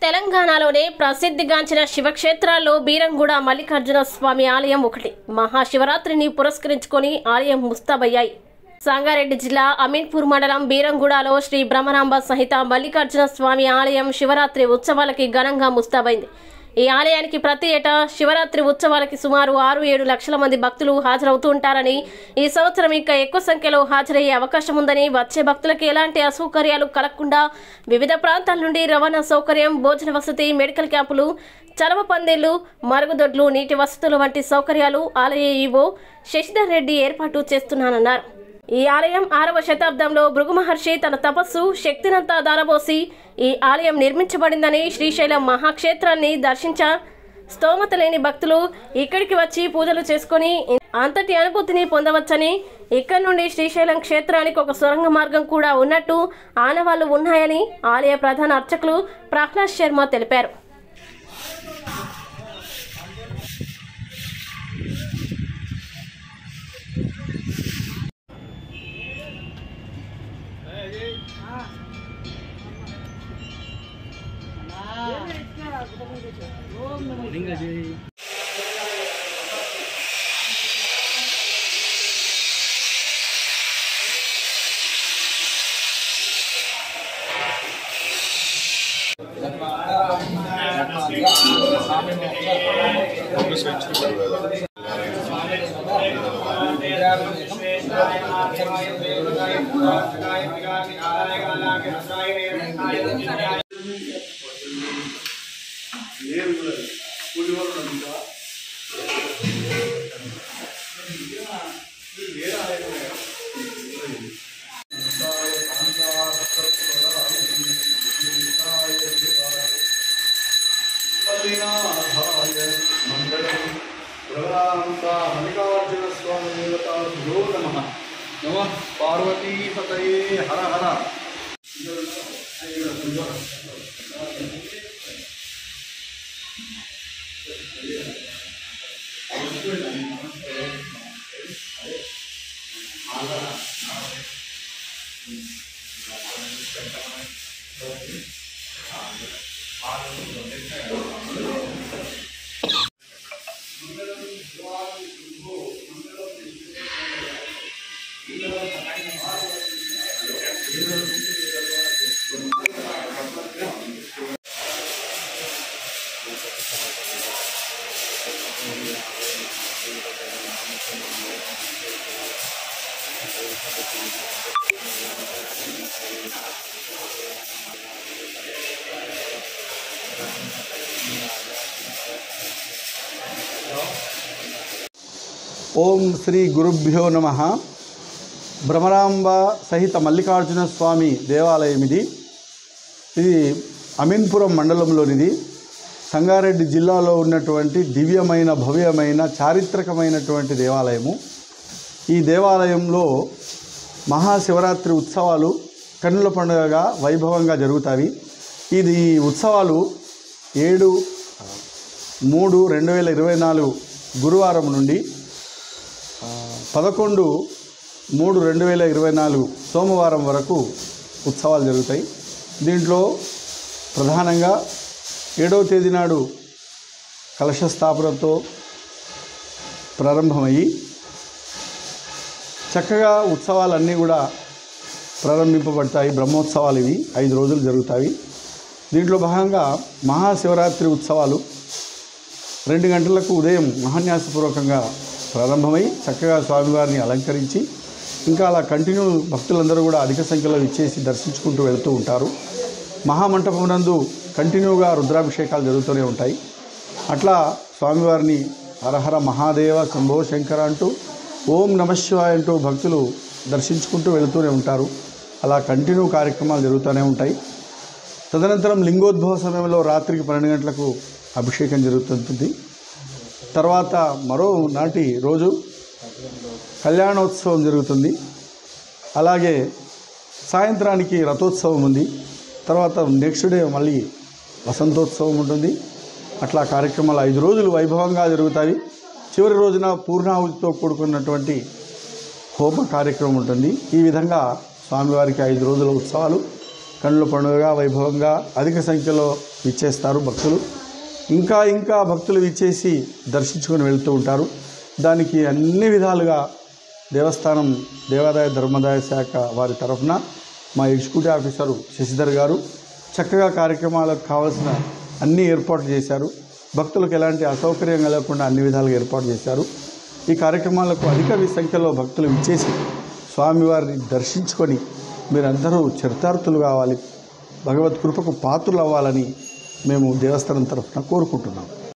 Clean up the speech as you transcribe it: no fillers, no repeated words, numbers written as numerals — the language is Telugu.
తెలంగాణలోనే ప్రసిద్ధిగాంచిన శివక్షేత్రాల్లో బీరంగూడ మల్లికార్జున స్వామి ఆలయం ఒకటి. మహాశివరాత్రిని పురస్కరించుకొని ఆలయం ముస్తాబయ్యాయి. సంగారెడ్డి జిల్లా అమీన్పూర్ మండలం బీరంగూడలో శ్రీ బ్రహ్మరాంబ సహిత మల్లికార్జున స్వామి ఆలయం శివరాత్రి ఉత్సవాలకి ఘనంగా ముస్తాబైంది. ఈ ఆలయానికి ప్రతి ఏటా శివరాత్రి ఉత్సవాలకి సుమారు 6-7 లక్షల మంది భక్తులు హాజరవుతూ ఉంటారని, ఈ సంవత్సరం ఇంకా ఎక్కువ సంఖ్యలో హాజరయ్యే అవకాశం ఉందని, వచ్చే భక్తులకు ఎలాంటి అసౌకర్యాలు కలగకుండా వివిధ ప్రాంతాల నుండి రవాణా సౌకర్యం, భోజన వసతి, మెడికల్ క్యాంపులు, చలవ పందిళ్లు, మరుగుదొడ్లు, నీటి వసతులు వంటి సౌకర్యాలు ఆలయ ఈవో శశిధర్ రెడ్డి ఏర్పాటు చేస్తున్నానన్నారు. ఈ ఆలయం 6వ శతాబ్దంలో భృగు మహర్షి తన తపస్సు శక్తినంతా దారబోసి ఈ ఆలయం నిర్మించబడిందని, శ్రీశైలం మహాక్షేత్రాన్ని దర్శించ స్తోమత లేని భక్తులు ఇక్కడికి వచ్చి పూజలు చేసుకుని అంతటి అనుభూతిని పొందవచ్చని, ఇక్కడి నుండి శ్రీశైలం క్షేత్రానికి ఒక సొరంగ మార్గం కూడా ఉన్నట్టు ఆనవాళ్లు ఉన్నాయని ఆలయ ప్రధాన అర్చకులు ప్రహ్లాద్ శర్మ తెలిపారు. मल्लिकार्जुन स्वामी देवताभ्यो नमः। नमः पार्वती पतये हर हर। ओम श्री गुरुभ्यो नमः। బ్రహ్మరాంబ సహిత మల్లికార్జున స్వామి దేవాలయం ఇది అమీన్పురం మండలంలోనిది. సంగారెడ్డి జిల్లాలో ఉన్నటువంటి దివ్యమైన భవ్యమైన చారిత్రకమైనటువంటి దేవాలయము. ఈ దేవాలయంలో మహాశివరాత్రి ఉత్సవాలు కన్నుల పండుగగా వైభవంగా జరుగుతాయి. ఇది ఉత్సవాలు 7/3/2024 గురువారం నుండి 11/3/2024 సోమవారం వరకు ఉత్సవాలు జరుగుతాయి. దీంట్లో ప్రధానంగా 7వ తేదీ నాడు కలశ స్థాపనతో ప్రారంభమయ్యి చక్కగా ఉత్సవాలన్నీ కూడా ప్రారంభింపబడతాయి. బ్రహ్మోత్సవాలు ఇవి 5 రోజులు జరుగుతాయి. దీంట్లో భాగంగా మహాశివరాత్రి ఉత్సవాలు 2 గంటలకు ఉదయం మహాన్యాసపూర్వకంగా ప్రారంభమై చక్కగా స్వామివారిని అలంకరించి ఇంకా అలా కంటిన్యూ భక్తులందరూ కూడా అధిక సంఖ్యలో ఇచ్చేసి దర్శించుకుంటూ వెళ్తూ ఉంటారు. మహామంటపం నందు కంటిన్యూగా రుద్రాభిషేకాలు జరుగుతూనే ఉంటాయి. అట్లా స్వామివారిని హరహర మహాదేవ శంభో శంకర అంటూ ఓం నమశివాయ అంటూ భక్తులు దర్శించుకుంటూ వెళుతూనే ఉంటారు. అలా కంటిన్యూ కార్యక్రమాలు జరుగుతూనే ఉంటాయి. తదనంతరం లింగోద్భవ సమయంలో రాత్రికి 12 గంటలకు అభిషేకం జరుగుతుంటుంది. తర్వాత మరో నాటి రోజు కళ్యాణోత్సవం జరుగుతుంది. అలాగే సాయంత్రానికి రథోత్సవం ఉంది. తర్వాత నెక్స్ట్ డే మళ్ళీ వసంతోత్సవం ఉంటుంది. అట్లా కార్యక్రమాలు 5 రోజులు వైభవంగా జరుగుతాయి. చివరి రోజున పూర్ణాహుతితో కూడుకున్నటువంటి హోమ కార్యక్రమం ఉంటుంది. ఈ విధంగా స్వామివారికి 5 రోజుల ఉత్సవాలు కన్నుల పండుగగా వైభవంగా అధిక సంఖ్యలో విచ్చేస్తారు భక్తులు. ఇంకా ఇంకా భక్తులు విచ్చేసి దర్శించుకొని వెళ్తూ ఉంటారు. దానికి అన్ని విధాలుగా దేవస్థానం దేవాదాయ ధర్మాదాయ శాఖ వారి తరఫున మా ఎగ్జిక్యూటివ్ ఆఫీసరు శశిధర్ గారు చక్కగా కార్యక్రమాలకు కావాల్సిన అన్ని ఏర్పాట్లు చేశారు. భక్తులకు ఎలాంటి అసౌకర్యం కలగకుండా అన్ని విధాలుగా ఏర్పాటు చేశారు. ఈ కార్యక్రమాలకు అధిక సంఖ్యలో భక్తులు విచ్చేసి స్వామివారిని దర్శించుకొని మీరందరూ చరితార్థులు కావాలి, భగవత్ కృపకు పాత్రులు అవ్వాలని మేము దేవస్థానం తరఫున కోరుకుంటున్నాం.